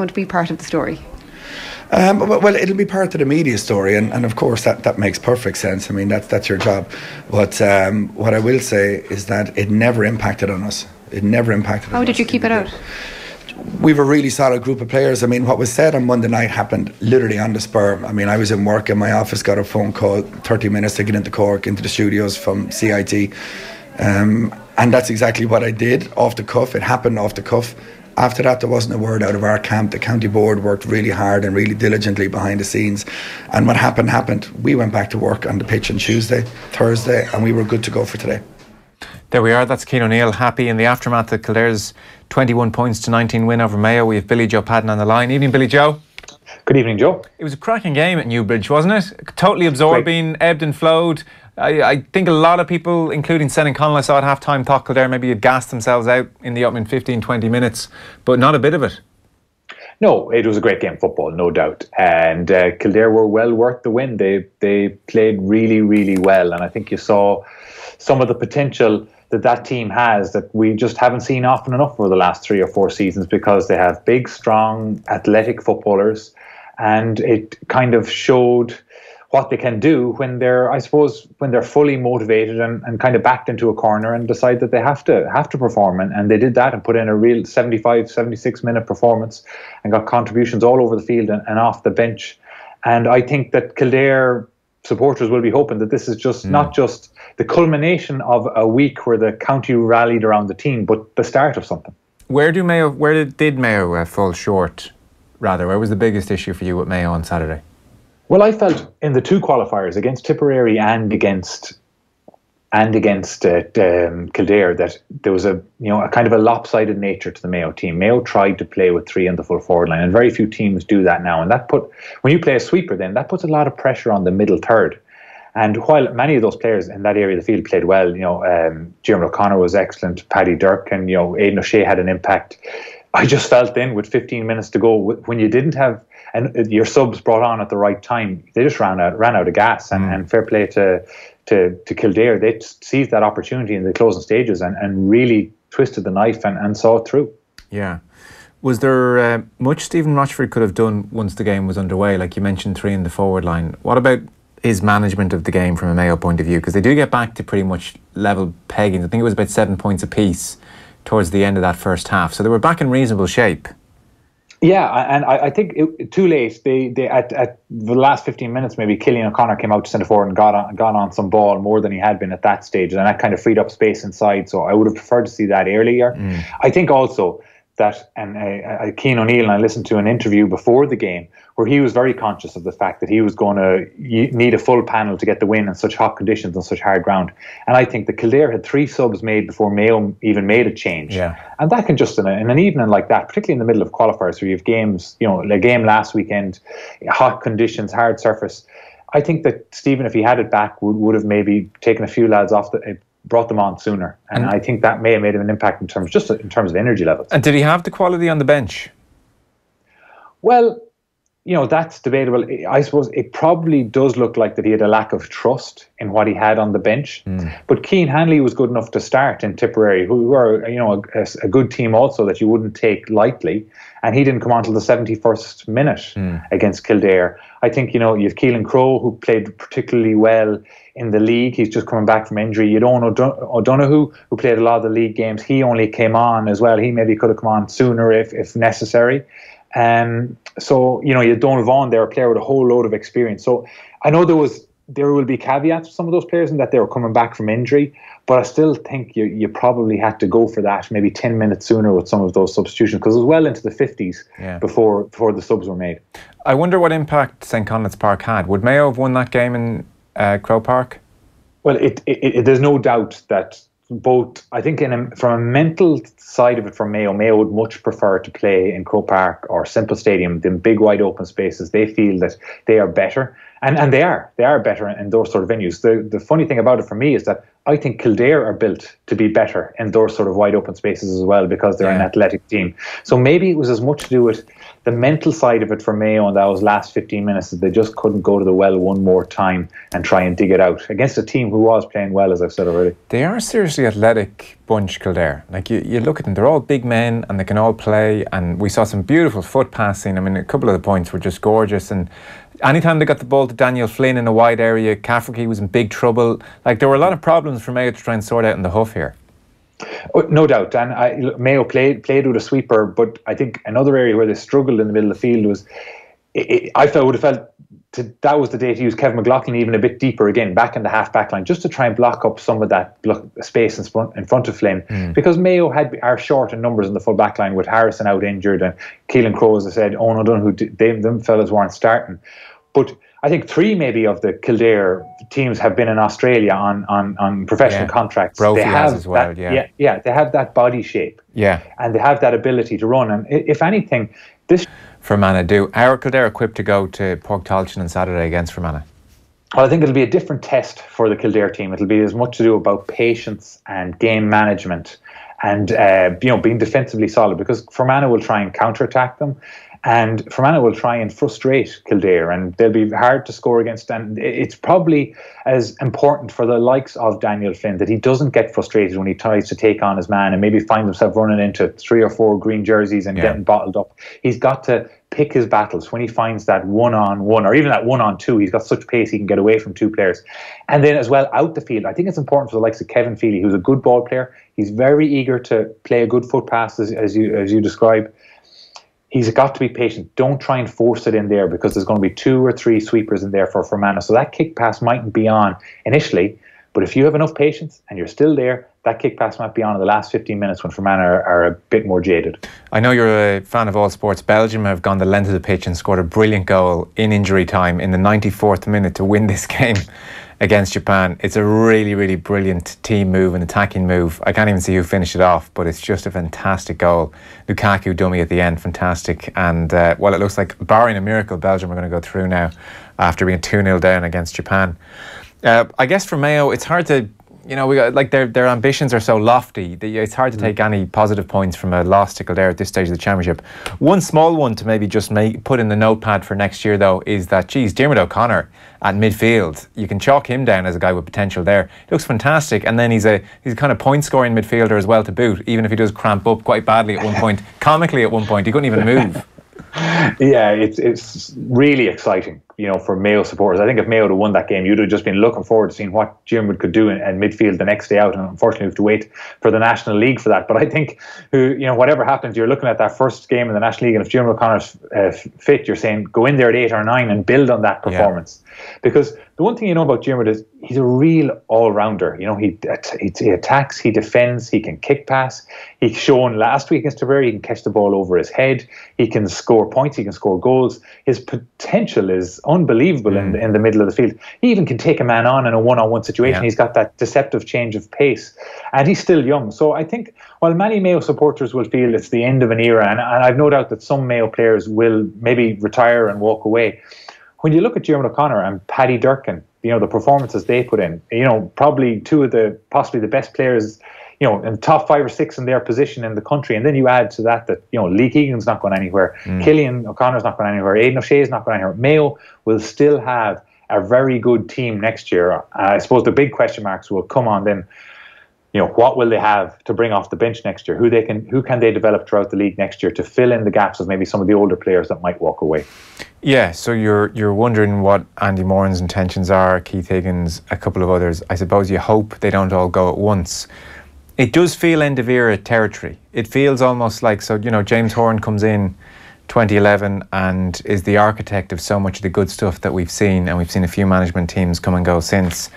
going to be part of the story? Well, it'll be part of the media story, and of course that makes perfect sense. I mean, that's your job. But what I will say is that it never impacted on us. It never impacted on us. How did you keep it out? We have a really solid group of players. I mean, what was said on Monday night happened literally on the spur. I mean, I was in work in my office, got a phone call, 30 minutes to get into Cork, into the studios from CIT. And that's exactly what I did, off the cuff. It happened off the cuff. After that, there wasn't a word out of our camp. The county board worked really hard and really diligently behind the scenes. And what happened. We went back to work on the pitch on Tuesday, Thursday, and we were good to go for today. There we are. That's Cian O'Neill happy in the aftermath of Kildare's 21 points to 19 win over Mayo. We have Billy Joe Padden on the line. Evening, Billy Joe. Good evening, Joe. It was a cracking game at Newbridge, wasn't it? Totally absorbing, ebbed and flowed. I think a lot of people, including Sen and Connell, I saw at half-time, thought Kildare maybe had gassed themselves out in the opening 15-20 minutes, but not a bit of it. No, it was a great game of football, no doubt. And Kildare were well worth the win. They played really, really well. And I think you saw some of the potential that team has that we just haven't seen often enough over the last 3 or 4 seasons, because they have big, strong, athletic footballers. And it kind of showed what they can do when they're, I suppose, when they're fully motivated and kind of backed into a corner and decide that they have to perform. And they did that and put in a real 75, 76-minute performance and got contributions all over the field and off the bench. And I think that Kildare supporters will be hoping that this is just not just the culmination of a week where the county rallied around the team, but the start of something. Where did Mayo fall short, rather? Where was the biggest issue for you with Mayo on Saturday? Well, I felt in the 2 qualifiers against Tipperary and against Kildare that there was a kind of a lopsided nature to the Mayo team. Mayo tried to play with 3 on the full forward line, and very few teams do that now. And when you play a sweeper, then that puts a lot of pressure on the middle third. And while many of those players in that area of the field played well, Diarmuid O'Connor was excellent, Paddy Dirk and Aidan O'Shea had an impact. I just felt then with 15 minutes to go, when you didn't have your subs brought on at the right time, they just ran out of gas. And fair play to Kildare, they seized that opportunity in the closing stages and really twisted the knife and saw it through. Yeah. Was there much Stephen Rochford could have done once the game was underway? Like you mentioned, 3 in the forward line. What about his management of the game from a Mayo point of view? Because they do get back to pretty much level pegging. I think it was about 7 points apiece towards the end of that first half. So they were back in reasonable shape. Yeah, and I think too late. They at the last 15 minutes, maybe Cillian O'Connor came out to centre forward and got on some ball more than he had been at that stage, and that kind of freed up space inside. So I would have preferred to see that earlier. I think also that, and Cian O'Neill, and I listened to an interview before the game where he was very conscious of the fact that he was going to need a full panel to get the win in such hot conditions and such hard ground. And I think the Kildare had 3 subs made before Mayo even made a change. Yeah. And that can just, in an evening like that, particularly in the middle of qualifiers where you have games, a game last weekend, hot conditions, hard surface. I think that Stephen, if he had it back, would have maybe taken a few lads off brought them on sooner, and I think that may have made him an impact in terms of energy levels. And did he have the quality on the bench? Well, that's debatable. I suppose it probably does look like that he had a lack of trust in what he had on the bench. But Cian Hanley was good enough to start in Tipperary, who were a good team also that you wouldn't take lightly. And he didn't come on till the 71st minute against Kildare. I think you have Keelan Crowe, who played particularly well in the league. He's just coming back from injury. You don't O'Donoghue, who played a lot of the league games. He only came on as well. He maybe could have come on sooner if necessary. So you had Donal Vaughan there, a player with a whole load of experience. So I know there will be caveats with some of those players in that they were coming back from injury, but I still think you probably had to go for that maybe 10 minutes sooner with some of those substitutions, because it was well into the 50s before the subs were made. I wonder what impact St. Conleth's Park had. Would Mayo have won that game in Croke Park? Well, there's no doubt that both, I think from a mental side of it for Mayo would much prefer to play in Croke Park or Semple Stadium than big wide open spaces. They feel that they are better. And they are better in those sort of venues. The funny thing about it for me is that I think Kildare are built to be better in those sort of wide open spaces as well, because they're an athletic team. So maybe it was as much to do with the mental side of it for Mayo in those last 15 minutes that they just couldn't go to the well one more time and try and dig it out against a team who was playing well, as I've said already. They are a seriously athletic bunch, Kildare. Like you look at them, they're all big men and they can all play, and we saw some beautiful foot passing. I mean, a couple of the points were just gorgeous, and anytime they got the ball to Daniel Flynn in a wide area, Cafferty was in big trouble. Like, there were a lot of problems for Mayo to try and sort out in the huff here. Oh, no doubt, Dan. Mayo played with a sweeper, but I think another area where they struggled in the middle of the field was, I would have felt that was the day to use Kevin McLaughlin even a bit deeper again, back in the half-back line, just to try and block up some of that space in front of Flynn. Because Mayo are short in numbers in the full back line, with Harrison out injured and Keelan Crowe, as I said, Owen O'Donoghue, them fellas weren't starting. But I think 3 maybe of the Kildare teams have been in Australia on professional contracts. Brophy they have as well, they have that body shape. Yeah. And they have that ability to run. And if anything, this... Fermanagh do. Are Kildare equipped to go to Porktalchin on Saturday against Fermanagh? Well, I think it'll be a different test for the Kildare team. It'll be as much to do about patience and game management and being defensively solid, because Fermanagh will try and counterattack them. And Fermanagh will try and frustrate Kildare, and they'll be hard to score against. And it's probably as important for the likes of Daniel Flynn that he doesn't get frustrated when he tries to take on his man and maybe find himself running into 3 or 4 green jerseys and getting bottled up. He's got to pick his battles when he finds that 1-on-1 or even that 1-on-2. He's got such pace he can get away from 2 players. And then as well, out the field, I think it's important for the likes of Kevin Feely, who's a good ball player. He's very eager to play a good foot pass, as you describe. He's got to be patient. Don't try and force it in there, because there's going to be 2 or 3 sweepers in there for Fermanagh. So that kick pass mightn't be on initially, but if you have enough patience and you're still there, that kick pass might be on in the last 15 minutes when Fermanagh are a bit more jaded. I know you're a fan of all sports. Belgium have gone the length of the pitch and scored a brilliant goal in injury time in the 94th minute to win this game against Japan. It's a really, really brilliant team move, an attacking move. I can't even see who finished it off, but it's just a fantastic goal. Lukaku dummy at the end, fantastic. And well, it looks like, barring a miracle, Belgium are going to go through now after being 2-0 down against Japan. I guess for Mayo, it's hard to, we got, like, their ambitions are so lofty that it's hard to take any positive points from a loss to Kildare at this stage of the championship. One small one to maybe just put in the notepad for next year, though, is that, Diarmuid O'Connor at midfield, you can chalk him down as a guy with potential there. He looks fantastic, and then he's a kind of point-scoring midfielder as well to boot, even if he does cramp up quite badly at one point. Comically at one point, he couldn't even move. Yeah, it's really exciting, for Mayo supporters. I think if Mayo had won that game, you'd have just been looking forward to seeing what Diarmuid could do in midfield the next day out. And unfortunately, we have to wait for the National League for that. But I think, whatever happens, you're looking at that first game in the National League, and if Diarmuid O'Connor's fit, you're saying go in there at 8 or 9 and build on that performance. Because the one thing you know about Diarmuid is he's a real all-rounder. He attacks, he defends, he can kick pass. He's shown last week against Tipperary he can catch the ball over his head. He can score points, he can score goals. His potential is unbelievable in the middle of the field. He even can take a man on in a one-on-one situation. He's got that deceptive change of pace, and he's still young. So I think while many Mayo supporters will feel it's the end of an era, and I've no doubt that some Mayo players will maybe retire and walk away, when you look at Diarmuid O'Connor and Paddy Durkin, the performances they put in, probably possibly the best players, in the top 5 or 6 in their position in the country. And then you add to that Lee Keegan's not going anywhere, Killian O'Connor's not going anywhere, Aidan O'Shea's not going anywhere. Mayo will still have a very good team next year. I suppose the big question marks will come on then, what will they have to bring off the bench next year? Who can they develop throughout the league next year to fill in the gaps of maybe some of the older players that might walk away? Yeah, so you're wondering what Andy Moran's intentions are, Keith Higgins, a couple of others. I suppose you hope they don't all go at once. It does feel end of era territory. It feels almost like, James Horan comes in 2011 and is the architect of so much of the good stuff that we've seen, and we've seen a few management teams come and go since.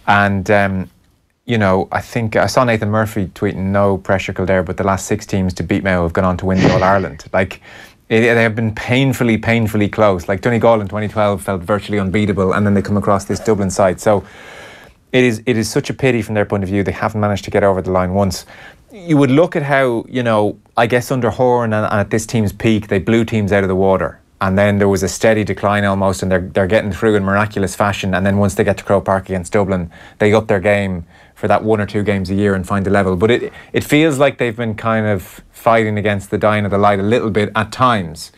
And I think I saw Nathan Murphy tweeting, no pressure Kildare, but the last 6 teams to beat Mayo have gone on to win the All-Ireland. Like, they have been painfully close. Like, Donegal in 2012 felt virtually unbeatable, and then they come across this Dublin side. So it is such a pity from their point of view they haven't managed to get over the line once. You would look at how, I guess under Horan and at this team's peak, they blew teams out of the water. and then there was a steady decline almost, and they're getting through in miraculous fashion, and then once they get to Croke Park against Dublin, they up their game for that 1 or 2 games a year and find a level. But it feels like they've been kind of fighting against the dying of the light a little bit at times.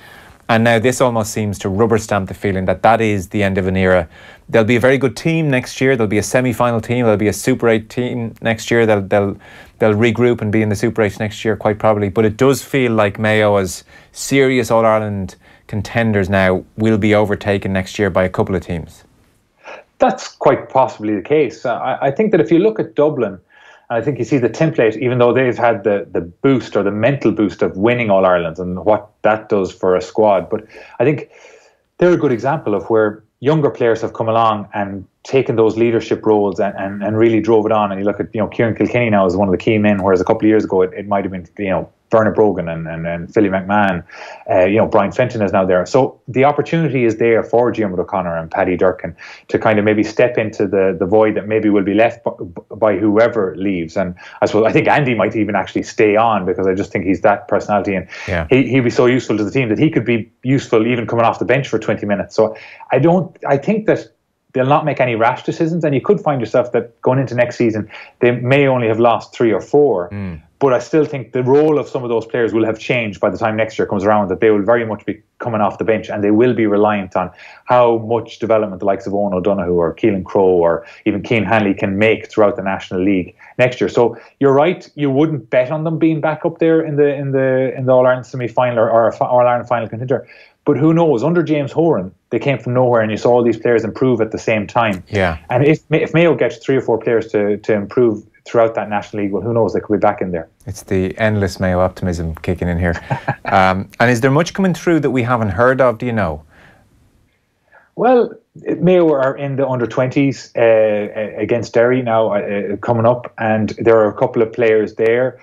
And now this almost seems to rubber stamp the feeling that is the end of an era. There'll be a very good team next year. There'll be a semi-final team. There'll be a Super 8 team next year. They'll regroup and be in the Super 8 next year quite probably. But it does feel like Mayo, as serious All-Ireland contenders now, will be overtaken next year by a couple of teams. That's quite possibly the case. I think that if you look at Dublin, I think you see the template, even though they've had the boost or the mental boost of winning All-Ireland and what that does for a squad. But I think they're a good example of where younger players have come along and taken those leadership roles and really drove it on. And you look at, Kieran Kilkenny now is one of the key men, whereas a couple of years ago it might have been, Bernard Brogan and Philly McMahon. Brian Fenton is now there. So the opportunity is there for Diarmuid O'Connor and Paddy Durkin to kind of maybe step into the void that maybe will be left by whoever leaves. And I think Andy might even actually stay on, because I just think he's that personality, and he'd be so useful to the team that he could be useful even coming off the bench for 20 minutes. So I think that they'll not make any rash decisions, and you could find yourself that going into next season they may only have lost 3 or 4. But I still think the role of some of those players will have changed by the time next year comes around, that they will very much be coming off the bench, and they will be reliant on how much development the likes of Owen O'Donoghue or Keelan Crowe or even Cian Hanley can make throughout the National League next year. So you're right, you wouldn't bet on them being back up there in the All-Ireland semi-final or All-Ireland final contender. But who knows? Under James Horan, they came from nowhere, and you saw all these players improve at the same time. Yeah. And if Mayo gets 3 or 4 players to improve throughout that National League, well, who knows? They could be back in there. It's the endless Mayo optimism kicking in here. And is there much coming through that we haven't heard of, do you know? Well, Mayo are in the under-20s against Derry now coming up, and there are a couple of players there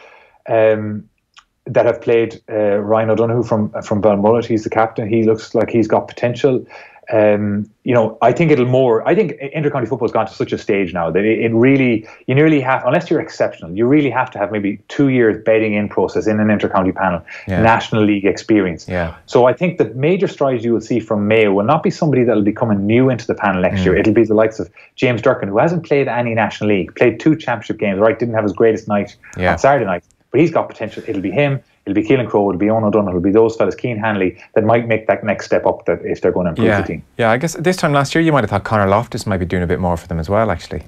that have played. Ryan O'Donoghue from Balmullet, he's the captain. He looks like he's got potential. I think inter-county football's gone to such a stage now that it really, you nearly have, unless you're exceptional, you really have to have maybe 2 years bedding in process in an inter-county panel, National League experience. So I think the major strides you will see from Mayo will not be somebody that will be coming new into the panel next year. It'll be the likes of James Durkin, who hasn't played any National League, played 2 championship games, right? Didn't have his greatest night on Saturday night, but he's got potential. It'll be him. It'll be Keelan Crowe, it'll be Owen O'Donoghue, it'll be those fellas, Cian Hanley, that might make that next step up that if they're going to improve the team. Yeah, I guess this time last year you might have thought Conor Loftus might be doing a bit more for them as well, actually.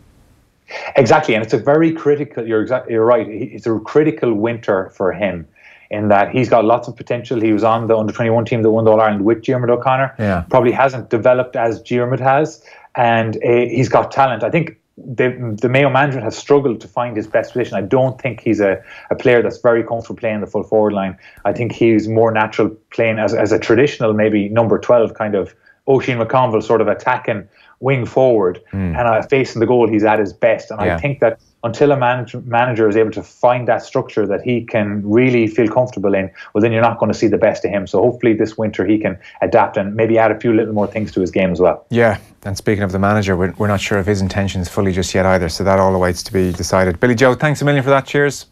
Exactly, and it's a very critical, you're right, it's a critical winter for him in that he's got lots of potential. He was on the under-21 team that won the All-Ireland with Diarmuid O'Connor. Probably hasn't developed as Diarmuid has, and he's got talent. I think the Mayo management has struggled to find his best position. I don't think he's a player that's very comfortable playing the full forward line. I think he's more natural playing as a traditional, maybe number 12 kind of Oisin McConville sort of attacking wing forward, and facing the goal, he's at his best. And I think that until a manager is able to find that structure that he can really feel comfortable in, well, then you're not going to see the best of him. So hopefully this winter he can adapt and maybe add a few little more things to his game as well. Yeah, and speaking of the manager, we're not sure of his intentions fully just yet either, so that all awaits to be decided. Billy Joe, thanks a million for that. Cheers.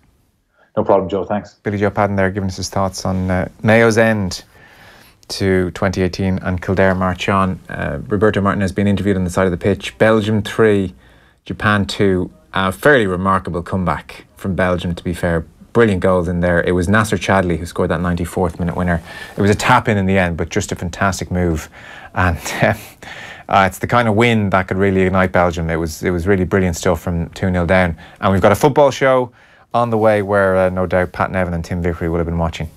No problem, Joe. Thanks. Billy Joe Padden there giving us his thoughts on Mayo's end to 2018 and Kildare march on. Roberto Martin has been interviewed on the side of the pitch. Belgium 3, Japan 2. A fairly remarkable comeback from Belgium, to be fair. Brilliant goals in there. It was Nasser Chadli who scored that 94th minute winner. It was a tap-in the end, but just a fantastic move. And it's the kind of win that could really ignite Belgium. It was really brilliant stuff from 2-0 down. And we've got a football show on the way where no doubt Pat Nevin and Tim Vickery will have been watching.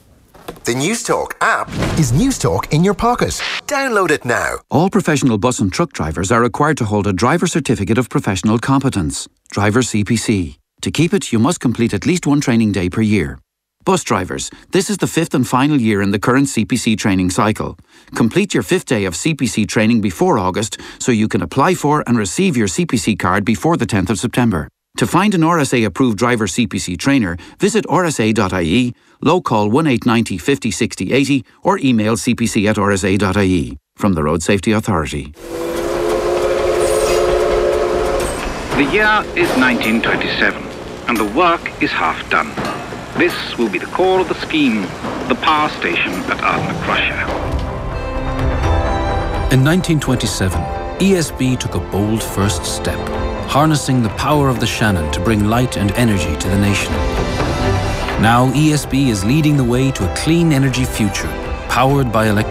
The Newstalk app is Newstalk in your pocket. Download it now. All professional bus and truck drivers are required to hold a driver certificate of professional competence, driver CPC. To keep it, you must complete at least 1 training day per year. Bus drivers, this is the 5th and final year in the current CPC training cycle. Complete your 5th day of CPC training before August so you can apply for and receive your CPC card before the 10th of September. To find an RSA-approved driver CPC trainer, visit rsa.ie, low call 1890 50 60 80 or email cpc@rsa.ie. From the Road Safety Authority. The year is 1927 and the work is half done. This will be the core of the scheme, the power station at Ardnacrusher. In 1927, ESB took a bold first step, harnessing the power of the Shannon to bring light and energy to the nation. Now ESB is leading the way to a clean energy future, powered by electricity.